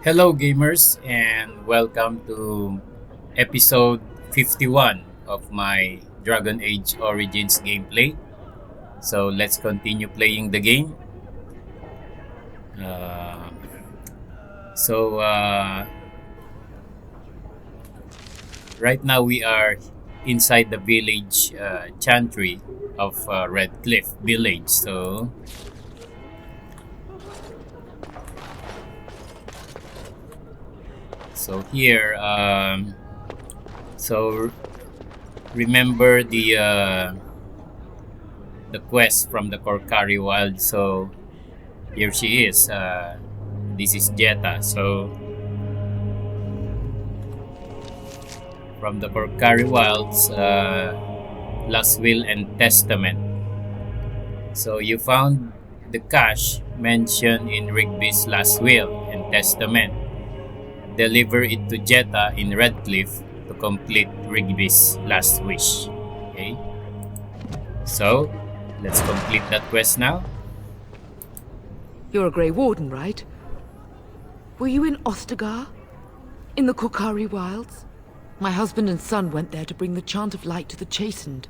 Hello, gamers, and welcome to episode 51 of my Dragon Age Origins gameplay. So let's continue playing the game. Uh, so, right now we are inside the village Chantry of Redcliffe Village. So here, so remember the quest from the Korcari Wilds. So here she is. This is Jetta. So from the Korcari Wilds, Last Will and Testament. So you found the cache mentioned in Rigby's last will and testament. Deliver it to Jetta in Redcliffe to complete Rigby's last wish. Okay. So let's complete that quest now. You're a Grey Warden, right? Were you in Ostagar? In the Korcari Wilds? My husband and son went there to bring the chant of light to the chastened.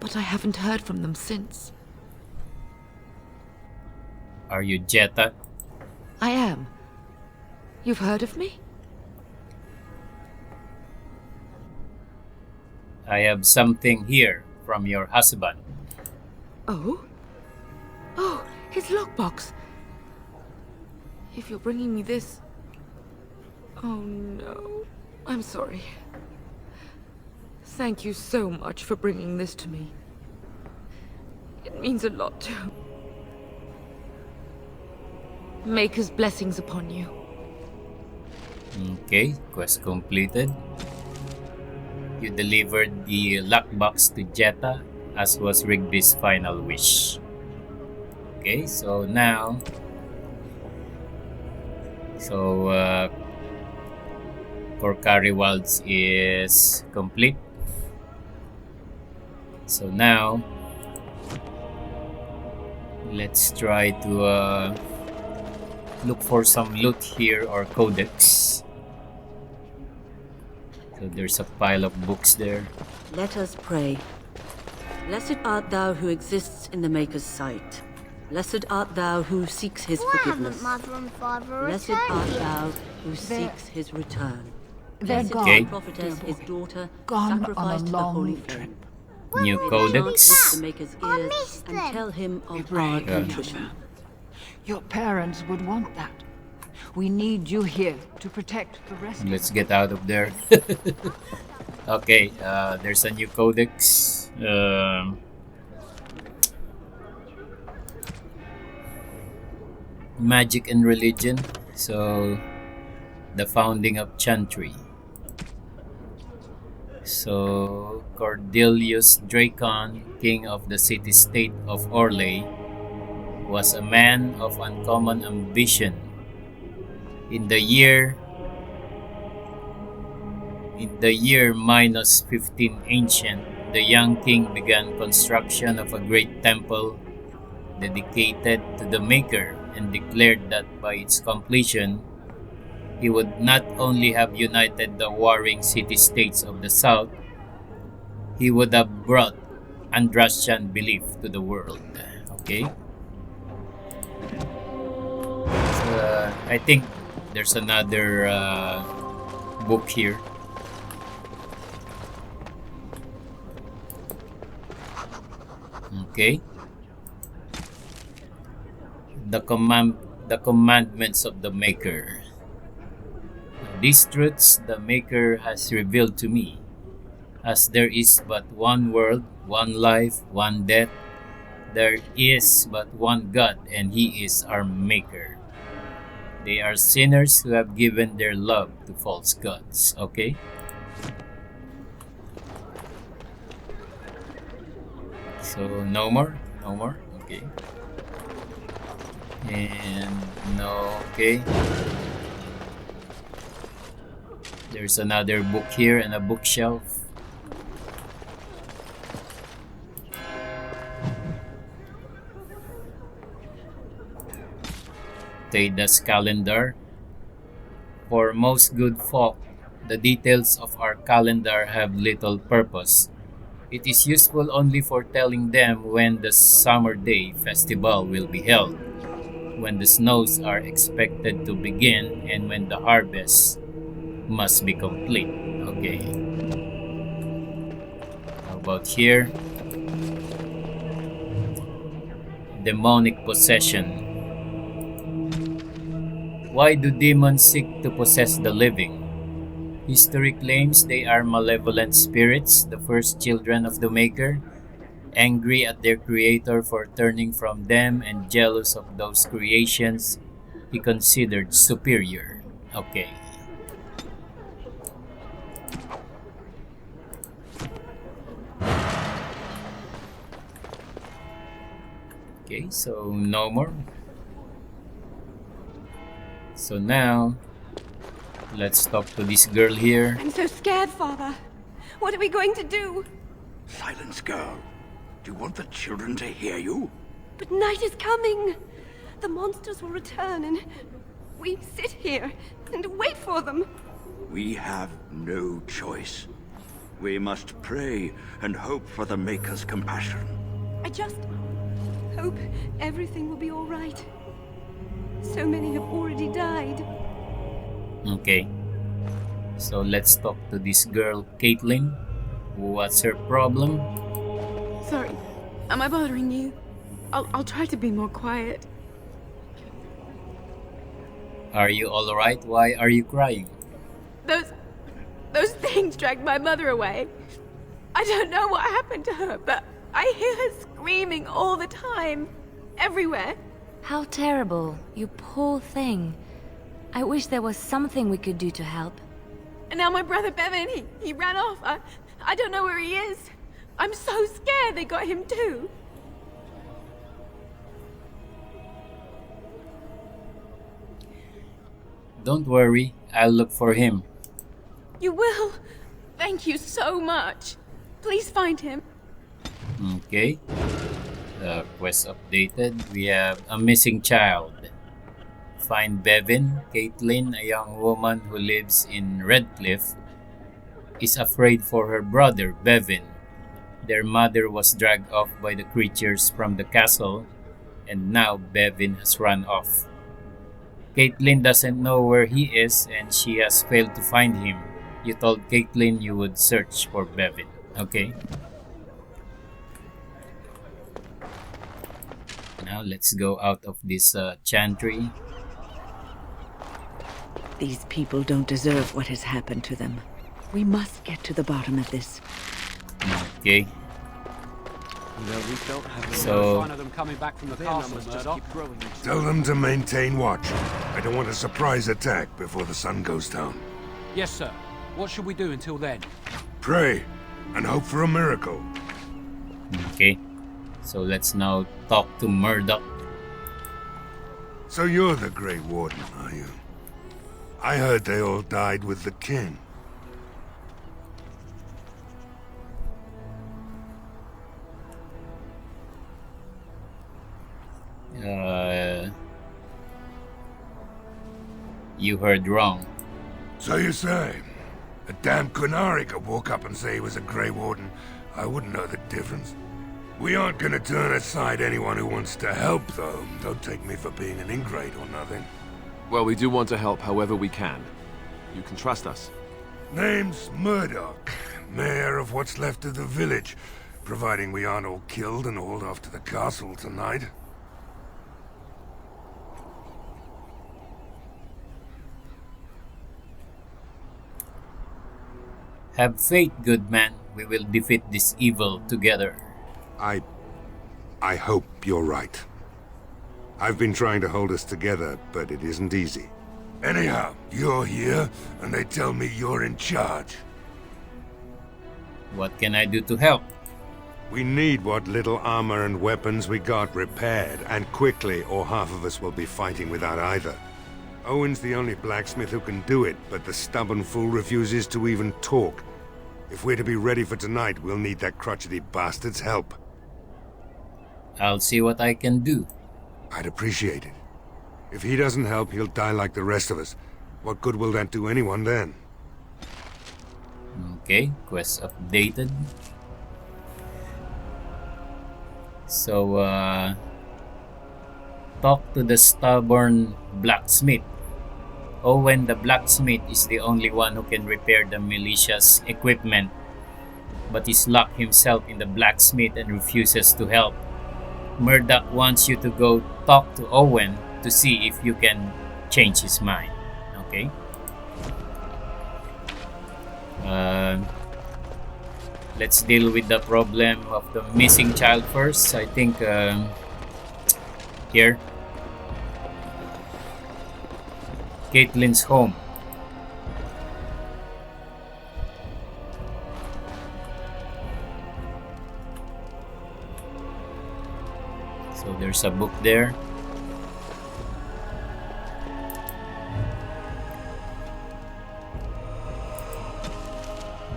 But I haven't heard from them since. Are you Jetta? I am. You've heard of me? I have something here from your husband. Oh? Oh, his lockbox. If you're bringing me this... Oh no. I'm sorry. Thank you so much for bringing this to me. It means a lot to... Maker's blessings upon you. Okay, quest completed. You delivered the lockbox to Jetta, as was Rigby's final wish. Okay, so now... Korcari Wilds is complete. So now, let's try to look for some loot here or codex. So there's a pile of books there. Let us pray. Blessed art thou who exists in the Maker's sight. Blessed art thou who seeks his forgiveness. Mother and Father Blessed art thou who seeks his return. They're Blessed gone, is the prophetess, his daughter, Gone on a sacrificed to the holy long flame. trip. New Chant codex. reach the Maker's I ears missed and them. tell him of Be our brave, contrition. Your parents would want that. We need you here to protect the rest of Let's us. get out of there. Okay, there's a new codex. Magic and religion. So, the founding of Chantry. So, Cordelius Dracon, king of the city-state of Orlais, was a man of uncommon ambition. In the year minus 15 ancient, the young king began construction of a great temple dedicated to the Maker and declared that by its completion, he would not only have united the warring city-states of the south, he would have brought Andrastian belief to the world. Okay? So, I think there's another book here. Okay. The commandments of the Maker. These truths the Maker has revealed to me. As there is but one world, one life, one death, there is but one God, and He is our Maker. They are sinners who have given their love to false gods. Okay? So, no more? No more? Okay. And no, okay. There's another book here and a bookshelf. Tada's calendar. For most good folk, the details of our calendar have little purpose. It is useful only for telling them when the summer day festival will be held, when the snows are expected to begin, and when the harvest must be complete. Okay. How about here? Demonic possession. Why do demons seek to possess the living? History claims they are malevolent spirits, the first children of the Maker, angry at their creator for turning from them and jealous of those creations he considered superior. Okay. Okay, so no more. So now, let's talk to this girl here. I'm so scared, Father. What are we going to do? Silence, girl. Do you want the children to hear you? But night is coming. The monsters will return and we sit here and wait for them. We have no choice. We must pray and hope for the Maker's compassion. I just hope everything will be all right. So many have already died. Okay. So let's talk to this girl, Kaitlyn. What's her problem? Sorry, am I bothering you? I'll try to be more quiet. Are you alright? Why are you crying? Those things dragged my mother away. I don't know what happened to her, but I hear her screaming all the time. Everywhere. How terrible, you poor thing. I wish there was something we could do to help. And now my brother Bevin, he ran off. I don't know where he is. I'm so scared they got him too. Don't worry, I'll look for him. You will? Thank you so much. Please find him. Okay. The quest updated. We have a missing child. Find Bevin. Kaitlyn, a young woman who lives in Redcliffe, is afraid for her brother, Bevin. Their mother was dragged off by the creatures from the castle, and now Bevin has run off. Kaitlyn doesn't know where he is, and she has failed to find him. You told Kaitlyn you would search for Bevin. Okay. Now let's go out of this chantry. These people don't deserve what has happened to them. We must get to the bottom of this. Okay. So, sign of them coming back from the castle, Murdoch. Tell them to maintain watch. I don't want a surprise attack before the sun goes down. Yes, sir. What should we do until then? Pray and hope for a miracle. okay. So let's now talk to Murdoch. So you're the Grey Warden, are you? I heard they all died with the king. You heard wrong. So you say? A damn Korcari could walk up and say he was a Grey Warden. I wouldn't know the difference. We aren't gonna turn aside anyone who wants to help, though. Don't take me for being an ingrate or nothing. Well, we do want to help however we can. You can trust us. Name's Murdoch, mayor of what's left of the village, providing we aren't all killed and hauled off to the castle tonight. Have faith, good man. We will defeat this evil together. I hope you're right. I've been trying to hold us together, but it isn't easy. Anyhow, you're here, and they tell me you're in charge. What can I do to help? We need what little armor and weapons we got repaired, and quickly, or half of us will be fighting without either. Owen's the only blacksmith who can do it, but the stubborn fool refuses to even talk. If we're to be ready for tonight, we'll need that crotchety bastard's help. I'll see what I can do. I'd appreciate it. If he doesn't help, he'll die like the rest of us. What good will that do anyone then? Okay, quest updated. So, talk to the stubborn blacksmith. Owen the blacksmith is the only one who can repair the militia's equipment, but he's locked himself in the blacksmith and refuses to help. Murdoch wants you to go talk to Owen to see if you can change his mind. Okay. Let's deal with the problem of the missing child first. I think here, Kaitlyn's home. So there's a book there.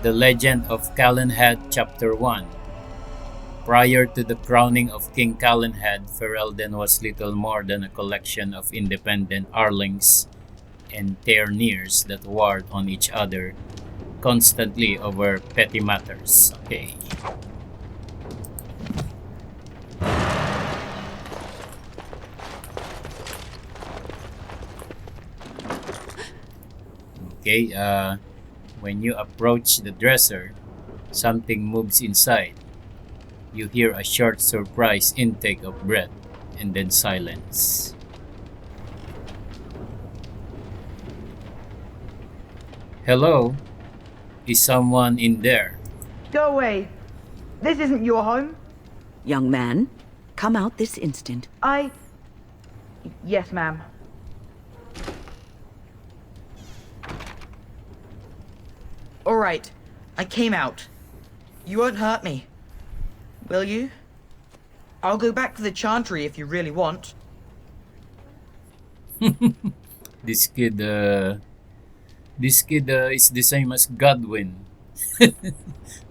The Legend of Calenhad, Chapter 1. Prior to the crowning of King Calenhad, Ferelden was little more than a collection of independent Arlings and Terniers that warred on each other constantly over petty matters. Okay. Okay, when you approach the dresser, something moves inside. You hear a short surprise intake of breath and then silence. Hello? Is someone in there? Go away. This isn't your home. Young man, come out this instant. Yes, ma'am. All right, I came out. You won't hurt me, will you? I'll go back to the Chantry if you really want. This kid is the same as Godwin.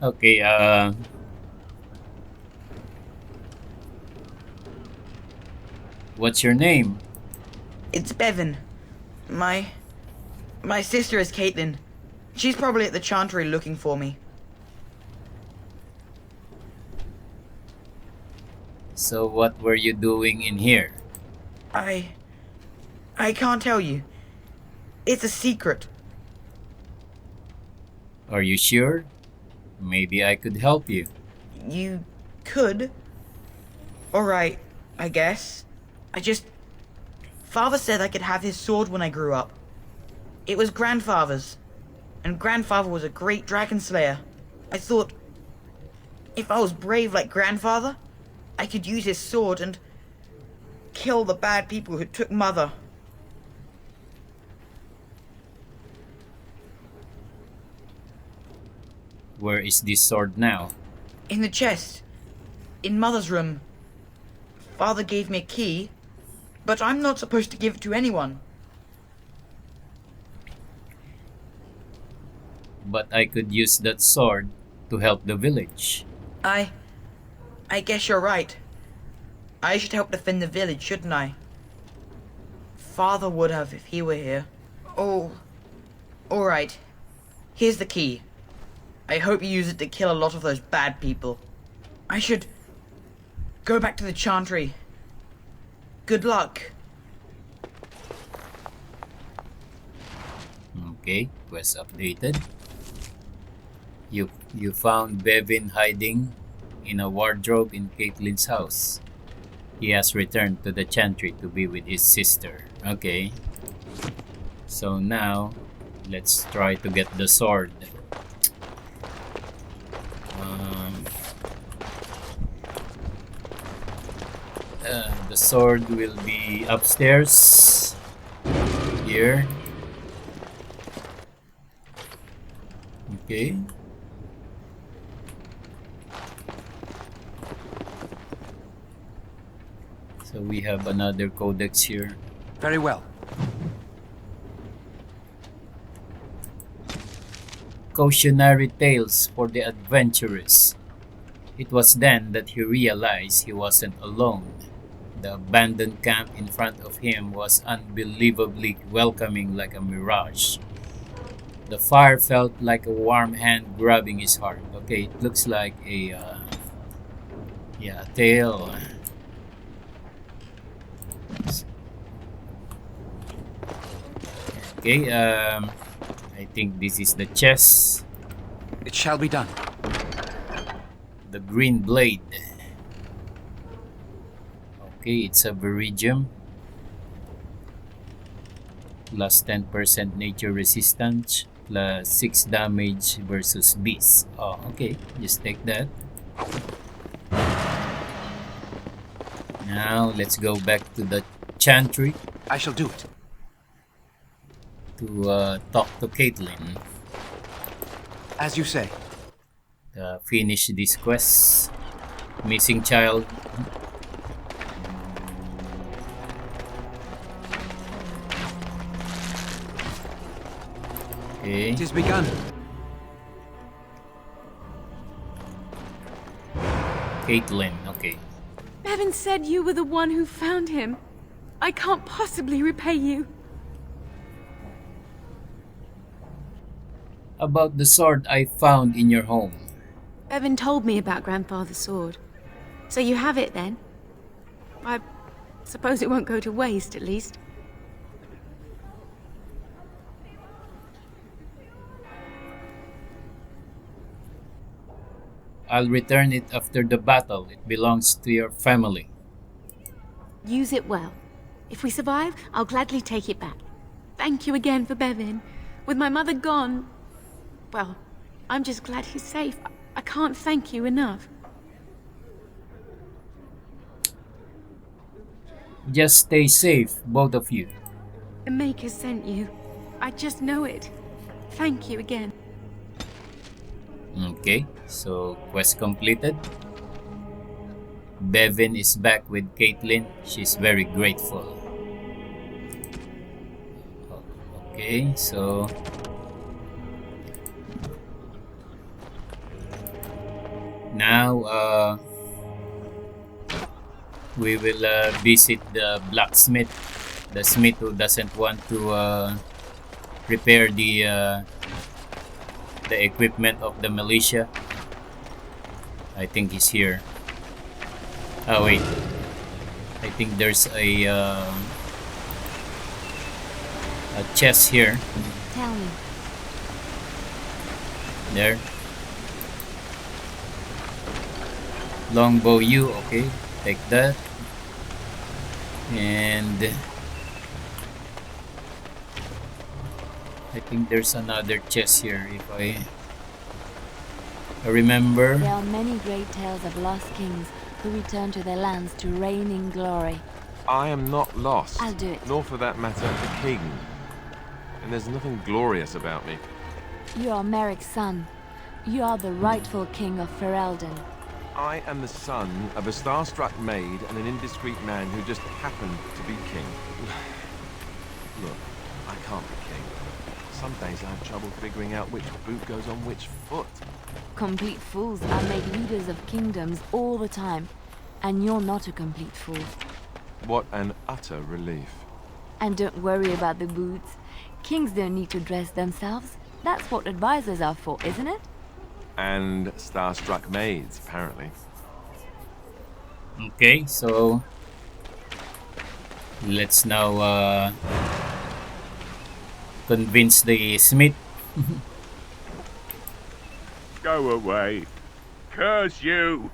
Okay, what's your name? It's Bevin. My sister is Kaitlyn. She's probably at the Chantry looking for me. So what were you doing in here? I can't tell you. It's a secret. Are you sure? Maybe I could help you. You could. Alright, I guess. Father said I could have his sword when I grew up. It was grandfather's. And grandfather was a great dragon slayer. I thought, if I was brave like grandfather, I could use his sword and kill the bad people who took mother. Where is this sword now? In the chest. In mother's room. Father gave me a key, but I'm not supposed to give it to anyone. But I could use that sword to help the village. I guess you're right. I should help defend the village, shouldn't I? Father would have if he were here. Oh, alright. Here's the key. I hope you use it to kill a lot of those bad people. I should go back to the Chantry. Good luck. Okay, quest updated. You found Bevin hiding in a wardrobe in Kaitlyn's house. He has returned to the Chantry to be with his sister. Okay. So now, let's try to get the sword. The sword will be upstairs. Here. Okay. So we have another codex here. Very well. Cautionary tales for the adventurous. It was then that he realized he wasn't alone. The abandoned camp in front of him was unbelievably welcoming, like a mirage. The fire felt like a warm hand grabbing his heart. Okay, it looks like a tail. Okay, I think this is the chest. It shall be done. The green blade. Okay, it's a viridium. Plus 10% nature resistance. Plus 6 damage versus beasts. Oh, okay. Just take that. Now, let's go back to the Chantry. I shall do it. To talk to Kaitlyn. As you say. Finish this quest. Missing child. Okay. It is begun. Kaitlyn, okay. Bevin said you were the one who found him. I can't possibly repay you. About the sword I found in your home. Bevin told me about Grandfather's sword. So you have it then? I suppose it won't go to waste, at least. I'll return it after the battle. It belongs to your family. Use it well. If we survive, I'll gladly take it back. Thank you again for Bevin. With my mother gone, well, I'm just glad he's safe. I can't thank you enough. Just stay safe, both of you. The Maker sent you. I just know it. Thank you again. Okay, so quest completed. Bevin is back with Kaitlyn. She's very grateful. Okay, so now we will visit the blacksmith, the smith who doesn't want to repair the equipment of the militia. I think he's here. Oh wait, I think there's a chest here. Tell me. There. Longbow U, okay, take that. And I think there's another chest here if I remember. There are many great tales of lost kings who return to their lands to reign in glory. I am not lost. I'll do it. Nor for that matter, a king. And there's nothing glorious about me. You are Merrick's son. You are the rightful king of Ferelden. I am the son of a star-struck maid and an indiscreet man who just happened to be king. Look, I can't be king. Some days I have trouble figuring out which boot goes on which foot. Complete fools are made leaders of kingdoms all the time, and you're not a complete fool. What an utter relief. And don't worry about the boots. Kings don't need to dress themselves. That's what advisors are for, isn't it? And star-struck maids, apparently. Okay, so let's now convince the smith. Go away. Curse you.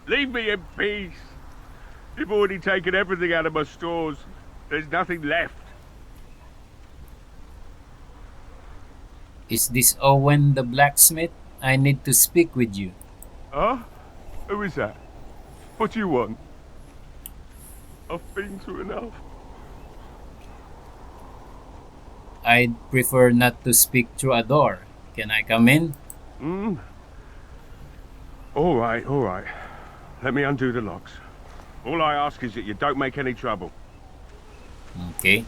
Leave me in peace. You've already taken everything out of my stores. There's nothing left. Is this Owen the blacksmith? I need to speak with you. Huh? Who is that? What do you want? I've been through enough. I'd prefer not to speak through a door. Can I come in? All right, all right. Let me undo the locks. All I ask is that you don't make any trouble. Okay.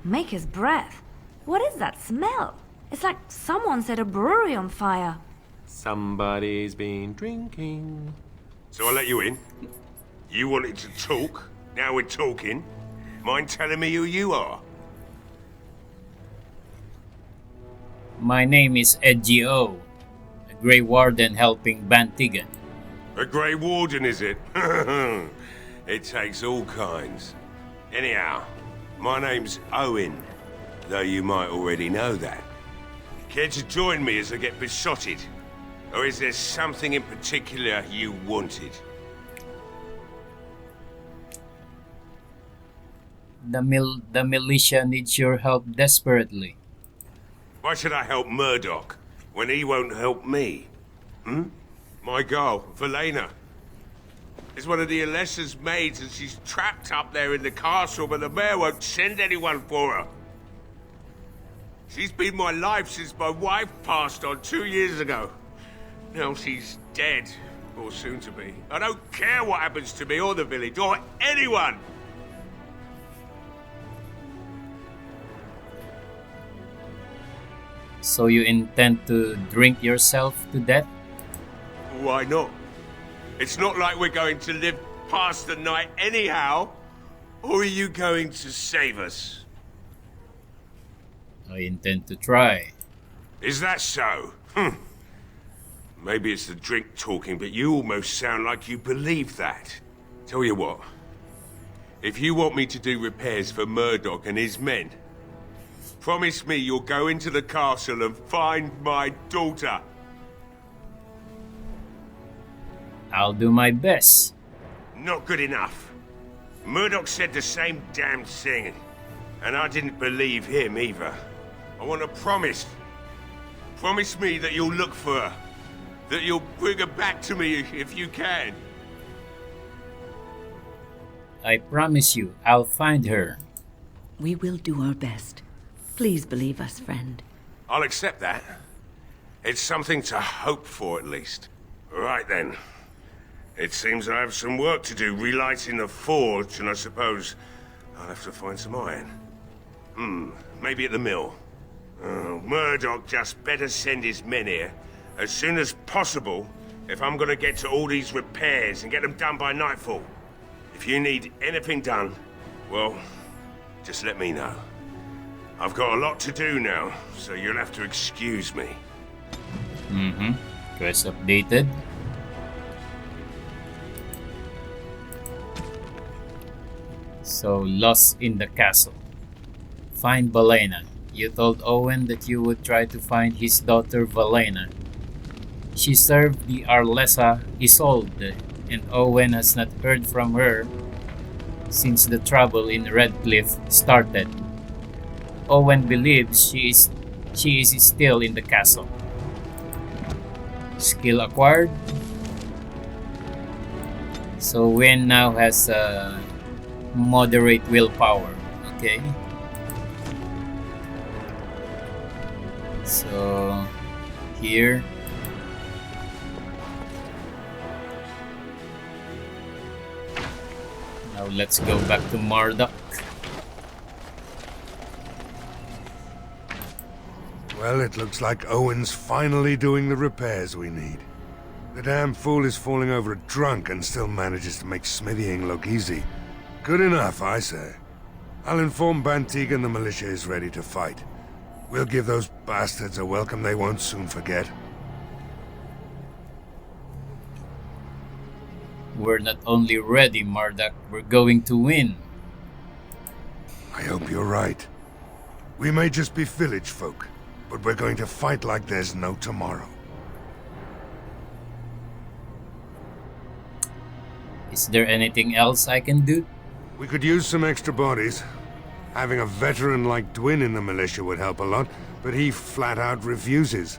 Maker's breath. What is that smell? It's like someone set a brewery on fire. Somebody's been drinking. So I let you in. You wanted to talk. Now we're talking. Mind telling me who you are? My name is EdgieO, a Grey Warden helping Bantigan. A Grey Warden, is it? It takes all kinds. Anyhow, my name's Owen, though you might already know that. Care to join me as I get besotted? Or is there something in particular you wanted? The militia needs your help desperately. Why should I help Murdoch when he won't help me? My girl, Valena, is one of the Alessa's maids and she's trapped up there in the castle, but the mayor won't send anyone for her. She's been my life since my wife passed on 2 years ago. Now she's dead, or soon to be. I don't care what happens to me or the village, or anyone! So you intend to drink yourself to death? Why not? It's not like we're going to live past the night anyhow. Or are you going to save us? I intend to try. Is that so? Maybe it's the drink talking, but you almost sound like you believe that. Tell you what. If you want me to do repairs for Murdoch and his men, promise me you'll go into the castle and find my daughter. I'll do my best. Not good enough. Murdoch said the same damn thing, and I didn't believe him either. I want a promise. Promise me that you'll look for her. That you'll bring her back to me if you can. I promise you, I'll find her. We will do our best. Please believe us, friend. I'll accept that. It's something to hope for, at least. Right then. It seems I have some work to do relighting the forge, and I suppose I'll have to find some iron. Maybe at the mill. Murdoch just better send his men here as soon as possible if I'm gonna get to all these repairs and get them done by nightfall. If you need anything done, well, just let me know. I've got a lot to do now, so you'll have to excuse me. Quest updated. So, lost in the castle. Find Valena. You told Owen that you would try to find his daughter Valena. She served the Arlessa Isolde, and Owen has not heard from her since the trouble in Redcliffe started. Owen believes she is still in the castle. Skill acquired. So Wynn now has moderate willpower. Okay. So here. Now let's go back to Murdoch. Well, it looks like Owen's finally doing the repairs we need. The damn fool is falling over drunk and still manages to make smithying look easy. Good enough, I say. I'll inform Bantigan the militia is ready to fight. We'll give those bastards a welcome they won't soon forget. We're not only ready, Murdoch, we're going to win. I hope you're right. We may just be village folk, but we're going to fight like there's no tomorrow. Is there anything else I can do? We could use some extra bodies. Having a veteran like Dwyn in the militia would help a lot, but he flat out refuses.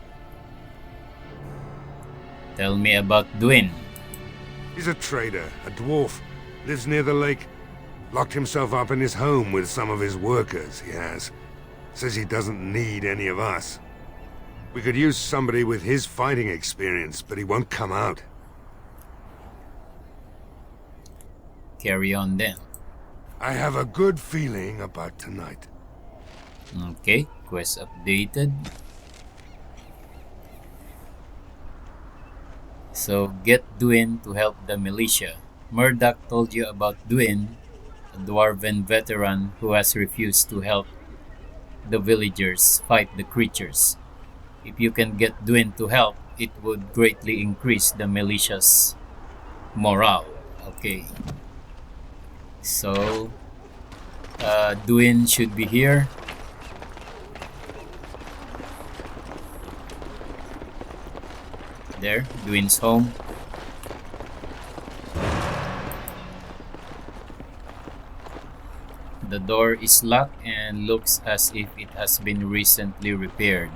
Tell me about Dwyn. He's a trader, a dwarf, lives near the lake. Locked himself up in his home with some of his workers, he has. Says he doesn't need any of us. We could use somebody with his fighting experience, but he won't come out. Carry on then. I have a good feeling about tonight. Okay, quest updated. So get Dwyn to help the militia. Murdoch told you about Dwyn, a dwarven veteran who has refused to help the villagers fight the creatures. If you can get Dwyn to help, it would greatly increase the militia's morale. Okay. So, Dwyn should be here. There, Dwyn's home. The door is locked and looks as if it has been recently repaired.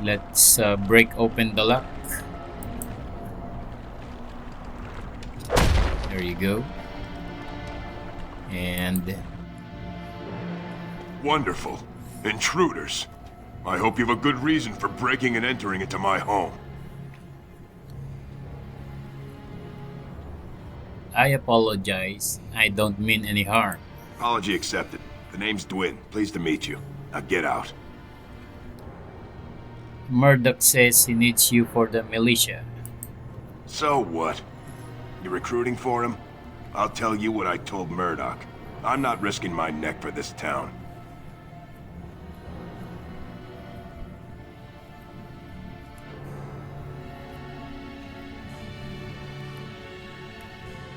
Let's break open the lock. There you go. And wonderful. Intruders. I hope you have a good reason for breaking and entering into my home. I apologize. I don't mean any harm. Apology accepted. The name's Dwyn. Pleased to meet you. Now get out. Murdoch says he needs you for the militia. So what? You recruiting for him? I'll tell you what I told Murdoch. I'm not risking my neck for this town.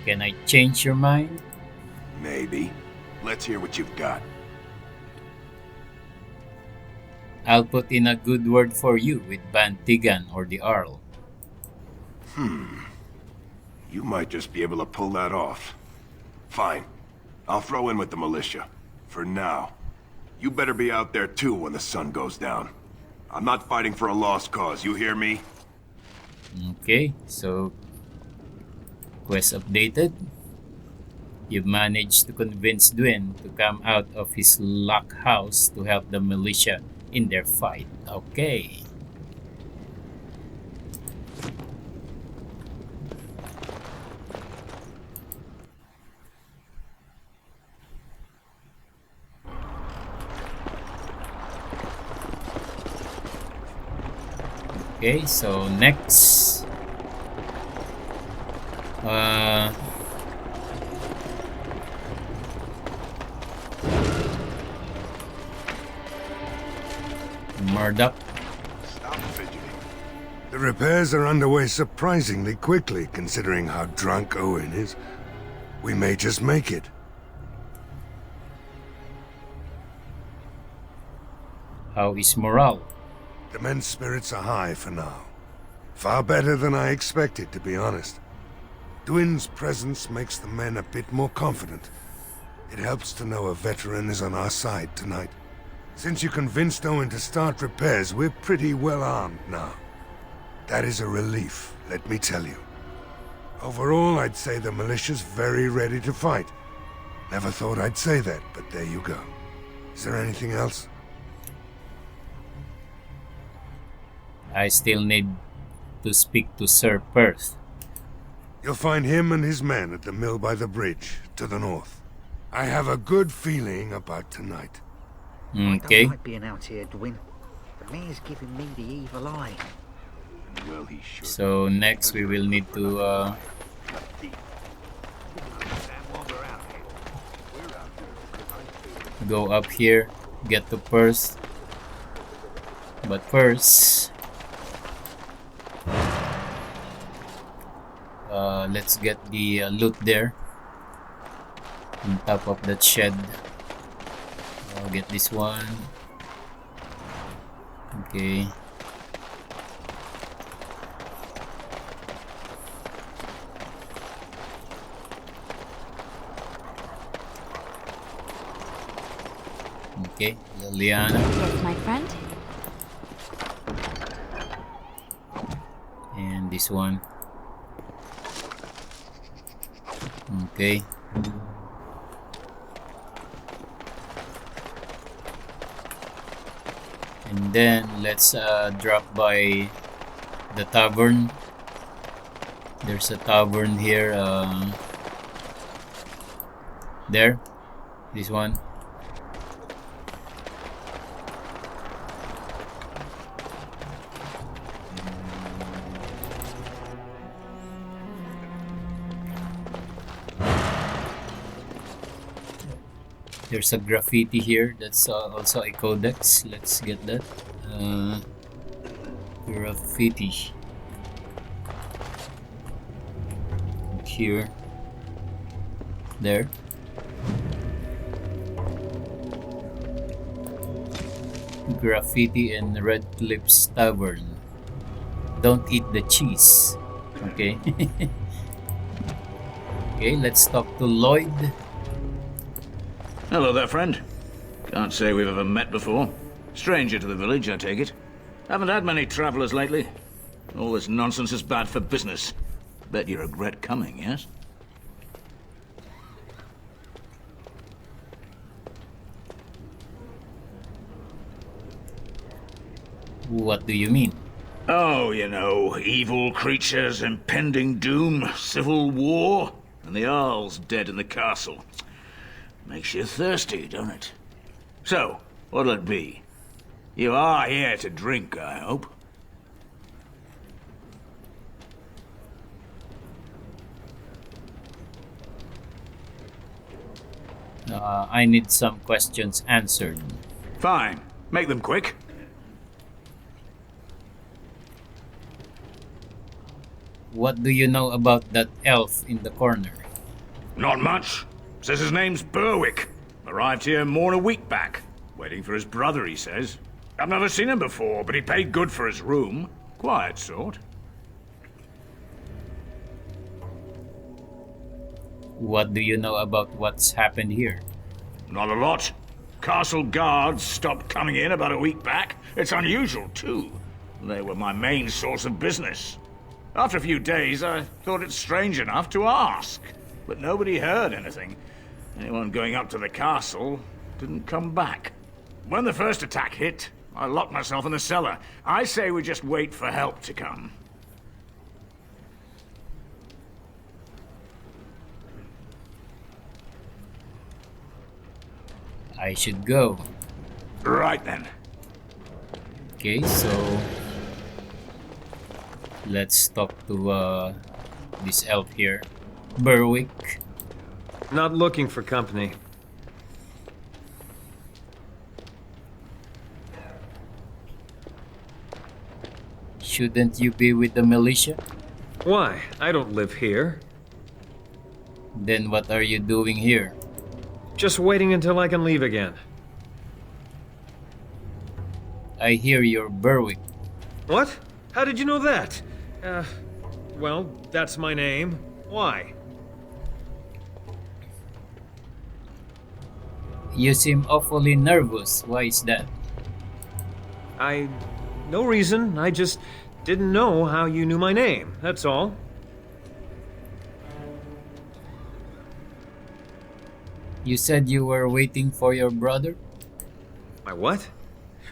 Can I change your mind? Maybe. Let's hear what you've got. I'll put in a good word for you with Ban Tigan or the Arl. You might just be able to pull that off. Fine. I'll throw in with the militia. For now. You better be out there too when the sun goes down. I'm not fighting for a lost cause, you hear me? Okay, so quest updated. You've managed to convince Dwyn to come out of his lock house to help the militia in their fight. Okay. Okay, so next Murdoch. Stop fidgeting. The repairs are underway surprisingly quickly, considering how drunk Owen is. We may just make it. How is morale? The men's spirits are high for now. Far better than I expected, to be honest. Dwyn's presence makes the men a bit more confident. It helps to know a veteran is on our side tonight. Since you convinced Owen to start repairs, we're pretty well armed now. That is a relief, let me tell you. Overall, I'd say the militia's very ready to fight. Never thought I'd say that, but there you go. Is there anything else? I still need to speak to Ser Perth. You'll find him and his men at the mill by the bridge, to the north. I have a good feeling about tonight. Okay. I don't like being out here, Dwyn. The mayor's giving me the evil eye. Well, he should. So next we will need to go up here, get to Perth. But first, let's get the loot there on top of that shed. I'll get this one. Okay. Okay, Liliana. Yes, my friend. And this one. Okay. And then let's drop by the tavern. There's a tavern here. There. This one. There's a graffiti here. That's also a codex. Let's get that. Graffiti. Here. There. Graffiti in Redcliffe's Tavern. Don't eat the cheese. Okay. Okay, let's talk to Lloyd. Hello there, friend. Can't say we've ever met before. Stranger to the village, I take it. Haven't had many travelers lately. All this nonsense is bad for business. Bet you regret coming, yes? What do you mean? Oh, you know, evil creatures, impending doom, civil war, and the Earl's dead in the castle. Makes you thirsty, don't it? So, what'll it be? You are here to drink, I hope. I need some questions answered. Fine. Make them quick. What do you know about that elf in the corner? Not much. Says his name's Berwick. Arrived here more than a week back. Waiting for his brother, he says. I've never seen him before, but he paid good for his room. Quiet sort. What do you know about what's happened here? Not a lot. Castle guards stopped coming in about a week back. It's unusual, too. They were my main source of business. After a few days, I thought it strange enough to ask. But nobody heard anything. Anyone going up to the castle didn't come back. When the first attack hit, I locked myself in the cellar. I say we just wait for help to come. I should go. Right then. Okay, so let's talk to this elf here. Berwick. Not looking for company. Shouldn't you be with the militia? Why? I don't live here. Then what are you doing here? Just waiting until I can leave again. I hear you're Berwick. What? How did you know that? Well, that's my name. Why? You seem awfully nervous. Why is that? No reason. I just didn't know how you knew my name. That's all. You said you were waiting for your brother? My what?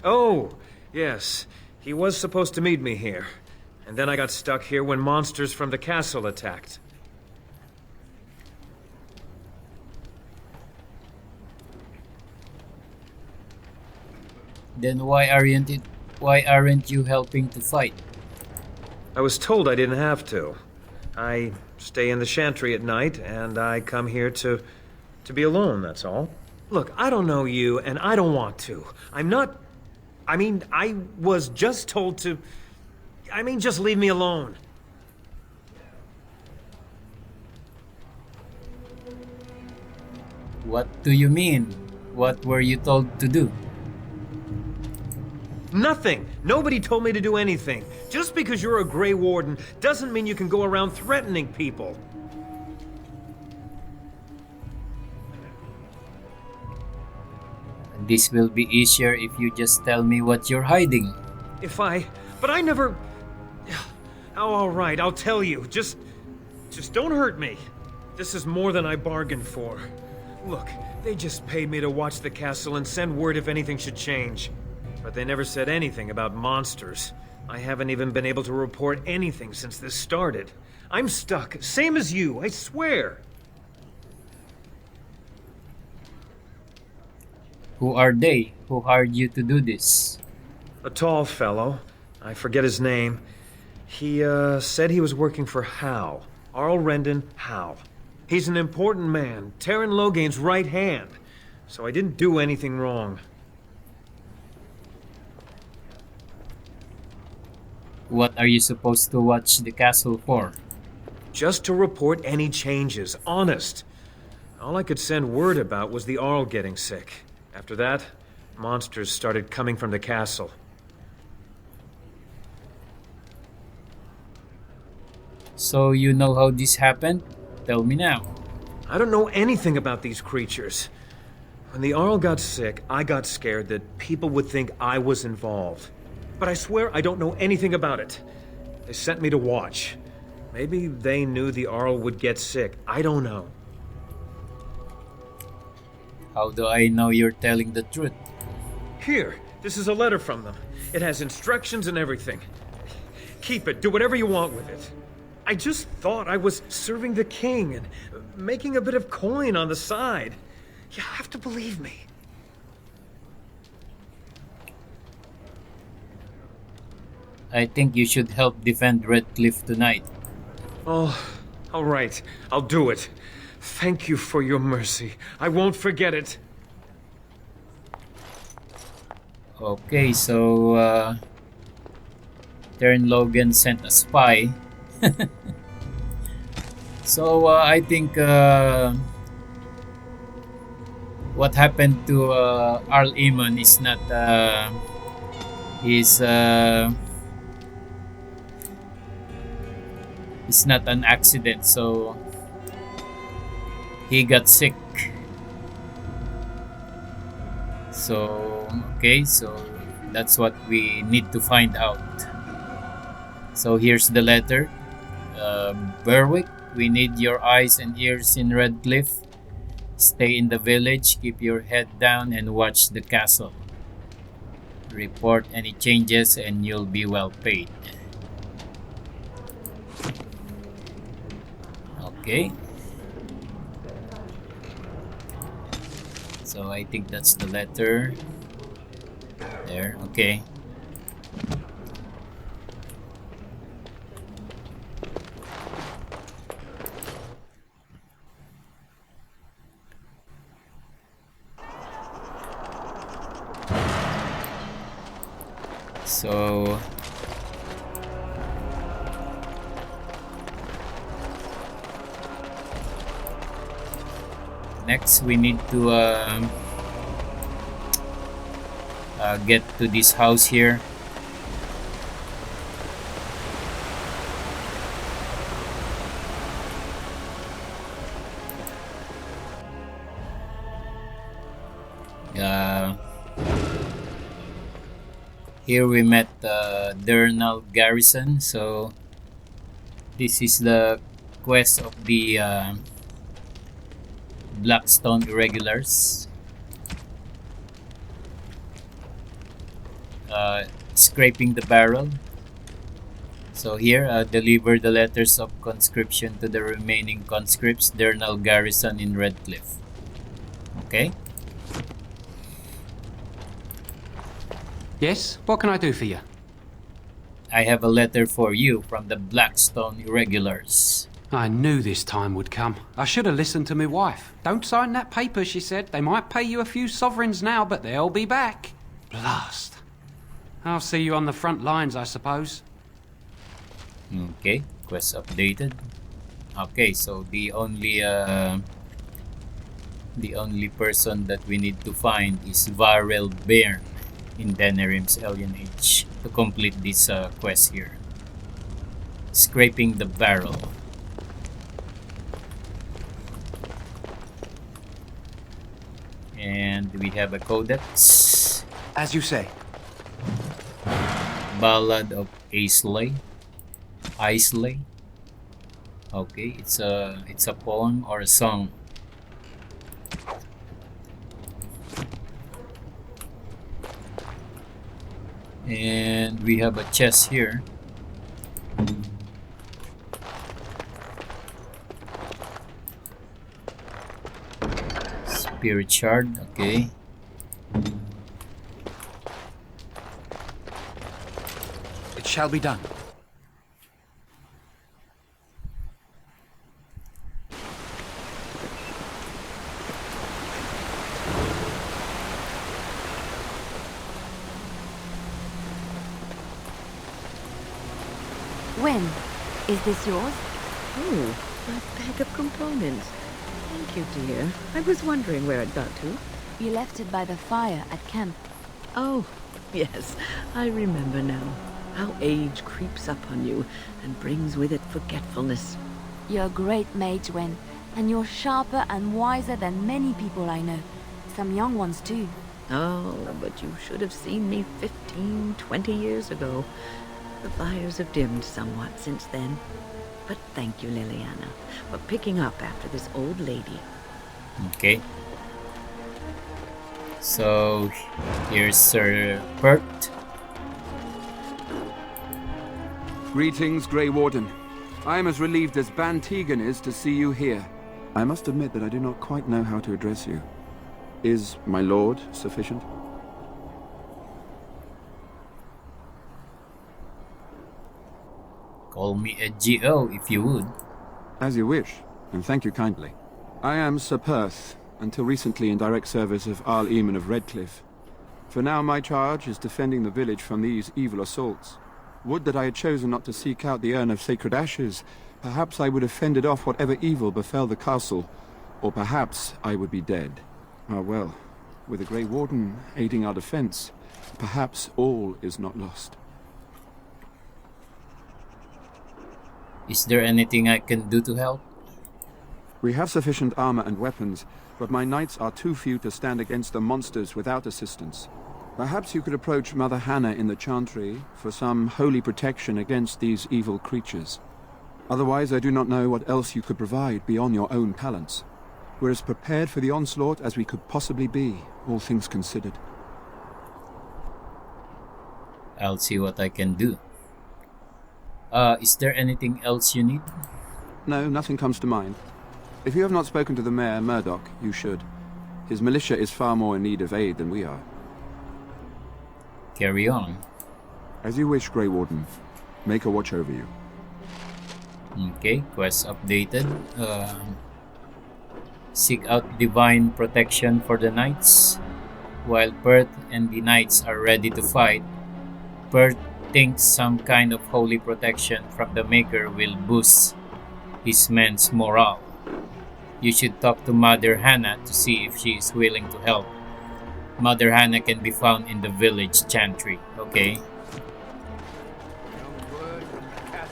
Oh, yes. He was supposed to meet me here. And then I got stuck here when monsters from the castle attacked. Then why aren't you helping to fight? I was told I didn't have to. I stay in the Chantry at night, and I come here to be alone, that's all. Look, I don't know you, and I don't want to. I was just told to... just leave me alone. What do you mean? What were you told to do? Nothing! Nobody told me to do anything. Just because you're a Grey Warden doesn't mean you can go around threatening people. This will be easier if you just tell me what you're hiding. But I never... Oh, all right, I'll tell you. Just don't hurt me. This is more than I bargained for. Look, they just paid me to watch the castle and send word if anything should change. But they never said anything about monsters. I haven't even been able to report anything since this started. I'm stuck, same as you, I swear. Who are they? Who hired you to do this? A tall fellow. I forget his name. He, said he was working for Hal. Arl Rendon Hal. He's an important man, Terran Loghain's right hand. so I didn't do anything wrong. What are you supposed to watch the castle for? Just to report any changes, honest. All I could send word about was the Arl getting sick. After that, monsters started coming from the castle. So you know how this happened? Tell me now. I don't know anything about these creatures. When the Arl got sick, I got scared that people would think I was involved. But I swear I don't know anything about it. They sent me to watch. Maybe they knew the Arl would get sick. I don't know. How do I know you're telling the truth? Here, this is a letter from them. It has instructions and everything. Keep it. Do whatever you want with it. I just thought I was serving the king and making a bit of coin on the side. You have to believe me. I think you should help defend Redcliffe tonight. Oh, all right. I'll do it. Thank you for your mercy. I won't forget it. Okay, so Logan sent a spy. So I think what happened to Arl Eamon is not it's not an accident. So he got sick. So okay, so that's what we need to find out. So here's the letter. Berwick, we need your eyes and ears in Redcliffe. Stay in the village, keep your head down and watch the castle. Report any changes and you'll be well paid. Okay. So I think that's the letter. There, okay. So next we need to get to this house here. Here we met Dernal Garrison, so this is the quest of the Blackstone Irregulars. Scraping the barrel. So here, deliver the letters of conscription to the remaining conscripts, Dernal Garrison in Redcliffe. Okay. Yes? What can I do for you? I have a letter for you from the Blackstone Irregulars. I knew this time would come. I should have listened to my wife. Don't sign that paper, she said. They might pay you a few sovereigns now, but they'll be back. Blast. I'll see you on the front lines, I suppose. Okay, quest updated. Okay, so the only person that we need to find is Varel Bairn in Denerim's Alien Age to complete this quest here. Scraping the barrel. And we have a codex. As you say. Ballad of Islay. Okay, it's a poem or a song. And we have a chest here. Spirit shard, okay. It shall be done. Dwyn, is this yours? Oh, a bag of components. Thank you, dear. I was wondering where it got to. You left it by the fire at camp. Oh, yes, I remember now. How age creeps up on you and brings with it forgetfulness. You're a great mage, Dwyn, and you're sharper and wiser than many people I know. Some young ones, too. Oh, but you should have seen me 15, 20 years ago. The fires have dimmed somewhat since then. But thank you, Liliana, for picking up after this old lady. Okay. So, here's Ser Perth. Greetings, Grey Warden. I am as relieved as Ban Tegan is to see you here. I must admit that I do not quite know how to address you. Is my lord sufficient? Call me EdgieO if you would. As you wish, and thank you kindly. I am Ser Perth, until recently in direct service of Arl Eamon of Redcliffe. For now my charge is defending the village from these evil assaults. Would that I had chosen not to seek out the urn of sacred ashes. Perhaps I would have fended off whatever evil befell the castle, or perhaps I would be dead. Ah well, with a Grey Warden aiding our defense, perhaps all is not lost. Is there anything I can do to help? We have sufficient armor and weapons, but my knights are too few to stand against the monsters without assistance. Perhaps you could approach Mother Hannah in the Chantry for some holy protection against these evil creatures. Otherwise, I do not know what else you could provide beyond your own talents. We're as prepared for the onslaught as we could possibly be, all things considered. I'll see what I can do. Is there anything else you need? No, nothing comes to mind. If you have not spoken to the mayor, Murdoch, you should. His militia is far more in need of aid than we are. Carry on. As you wish, Grey Warden. Make a watch over you. Okay, quest updated. Seek out divine protection for the knights. While Perth and the knights are ready to fight, Perth thinks some kind of holy protection from the Maker will boost his men's morale. You should talk to Mother Hannah to see if she is willing to help. Mother Hannah can be found in the village Chantry. Okay.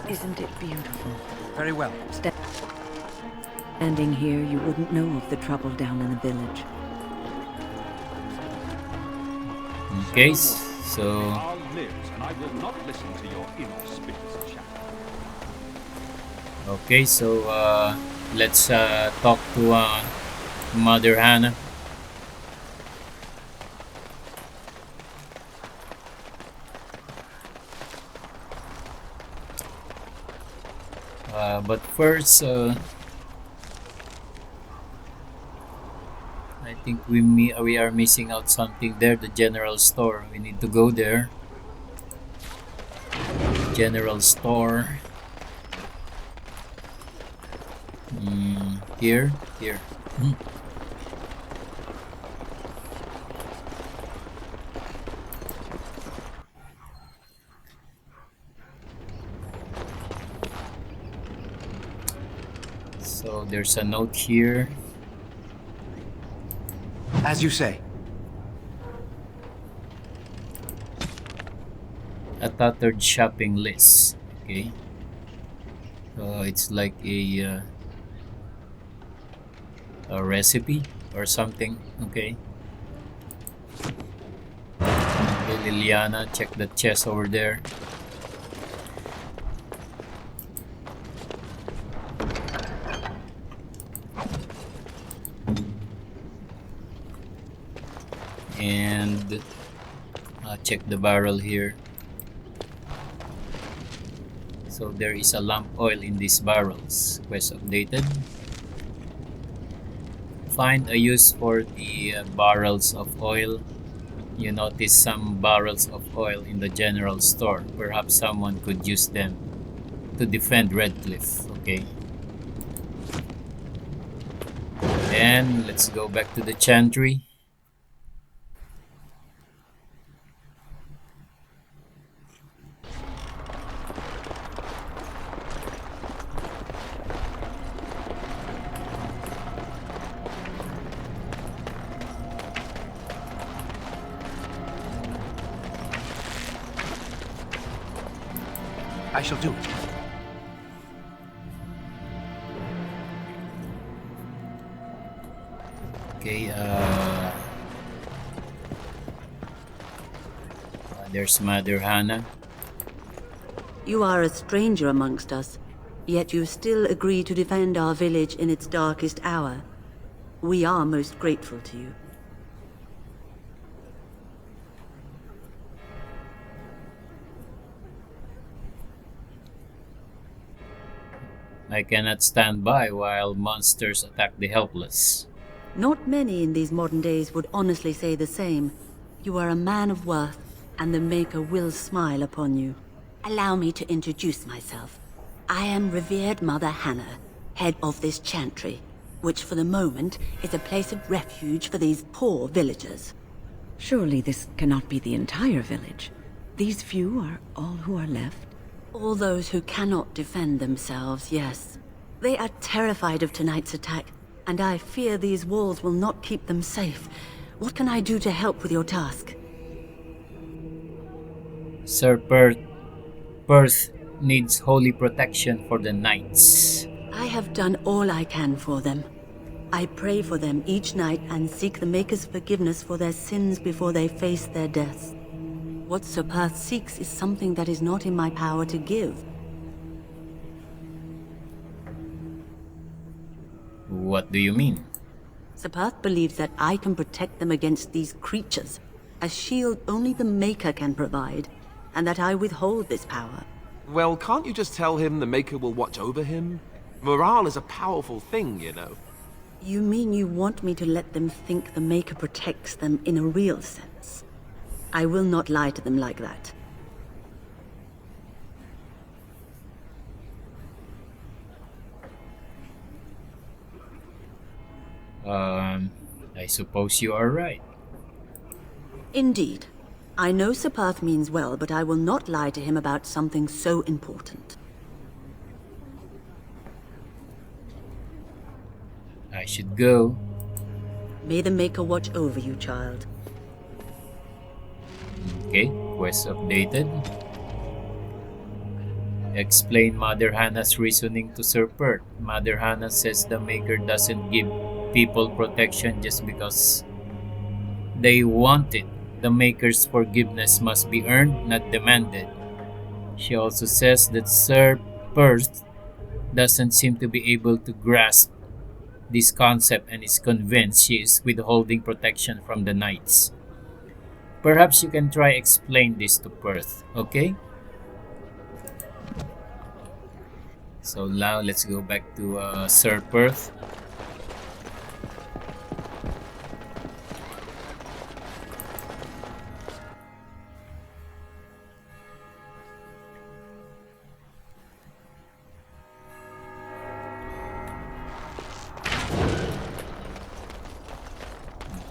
Isn't it beautiful? Very well. Standing here, you wouldn't know of the trouble down in the village. Okay, so I'll live, and I will not listen to your inauspicious chat. okay, so let's talk to Mother Hannah. But first, I think we are missing out something there. The general store. We need to go there. General store. Here. So there's a note here. As you say. A tattered shopping list. Okay. It's like a recipe or something. Okay. Okay, Liliana, check the chest over there. And check the barrel here. So there is a lamp oil in these barrels. Quest updated. Find a use for the barrels of oil. You notice some barrels of oil in the general store. Perhaps someone could use them to defend Redcliffe. Okay. Then let's go back to the Chantry. I shall do it. Okay, there's Mother Hannah. You are a stranger amongst us, yet you still agree to defend our village in its darkest hour. We are most grateful to you. I cannot stand by while monsters attack the helpless. Not many in these modern days would honestly say the same. You are a man of worth, and the Maker will smile upon you. Allow me to introduce myself. I am revered Mother Hannah, head of this Chantry, which for the moment is a place of refuge for these poor villagers. Surely this cannot be the entire village. These few are all who are left? All those who cannot defend themselves, yes. They are terrified of tonight's attack, and I fear these walls will not keep them safe. What can I do to help with your task? Ser Perth needs holy protection for the knights. I have done all I can for them. I pray for them each night and seek the Maker's forgiveness for their sins before they face their deaths. What Ser Perth seeks is something that is not in my power to give. What do you mean? Ser Perth believes that I can protect them against these creatures, a shield only the Maker can provide, and that I withhold this power. Well, can't you just tell him the Maker will watch over him? Morale is a powerful thing, you know. You mean you want me to let them think the Maker protects them in a real sense? I will not lie to them like that. I suppose you are right. Indeed. I know Ser Perth means well, but I will not lie to him about something so important. I should go. May the Maker watch over you, child. Okay, quest updated. Explain Mother Hannah's reasoning to Ser Perth. Mother Hannah says the Maker doesn't give people protection just because they want it. The Maker's forgiveness must be earned, not demanded. She also says that Ser Perth doesn't seem to be able to grasp this concept and is convinced she is withholding protection from the knights. Perhaps you can try explain this to Perth, okay? So now let's go back to Ser Perth.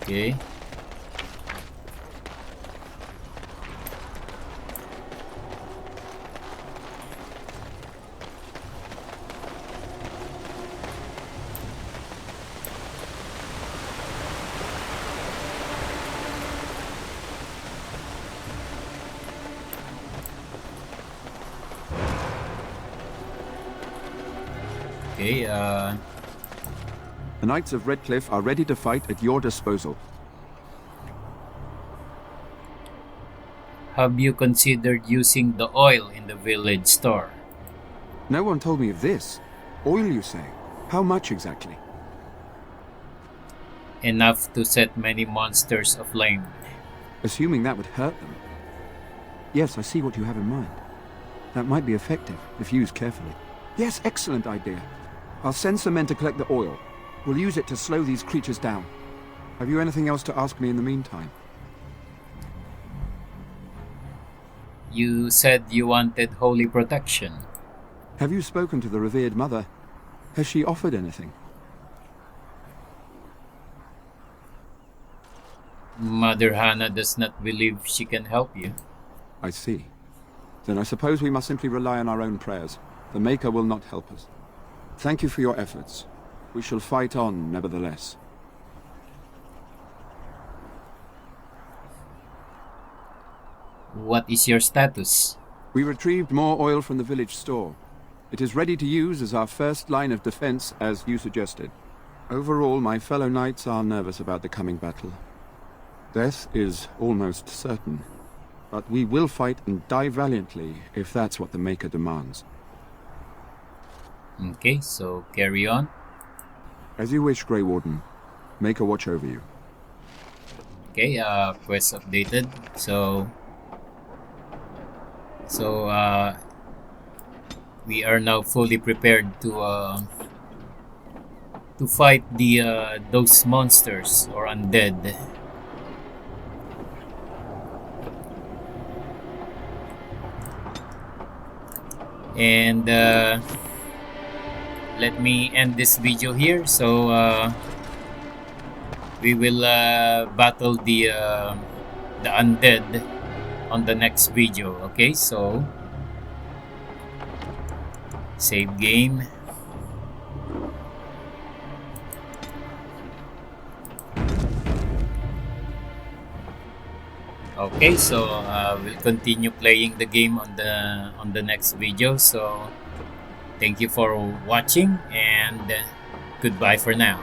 Okay. Okay, The Knights of Redcliffe are ready to fight at your disposal. have you considered using the oil in the village store? No one told me of this. Oil, you say? How much exactly? Enough to set many monsters aflame. Assuming that would hurt them. Yes, I see what you have in mind. That might be effective, if used carefully. Yes, excellent idea. I'll send some men to collect the oil. We'll use it to slow these creatures down. Have you anything else to ask me in the meantime? You said you wanted holy protection. Have you spoken to the revered mother? Has she offered anything? Mother Hannah does not believe she can help you. I see. Then I suppose we must simply rely on our own prayers. The Maker will not help us. Thank you for your efforts. We shall fight on, nevertheless. What is your status? We retrieved more oil from the village store. It is ready to use as our first line of defense, as you suggested. Overall, my fellow knights are nervous about the coming battle. Death is almost certain, but we will fight and die valiantly if that's what the Maker demands. Okay, so carry on. As you wish, Grey Warden. Maker watch over you. Okay, quest updated. So we are now fully prepared to fight the those monsters or undead. And let me end this video here. So we will battle the undead on the next video. Okay, so save game. Okay, so we'll continue playing the game on the next video. So thank you for watching and goodbye for now.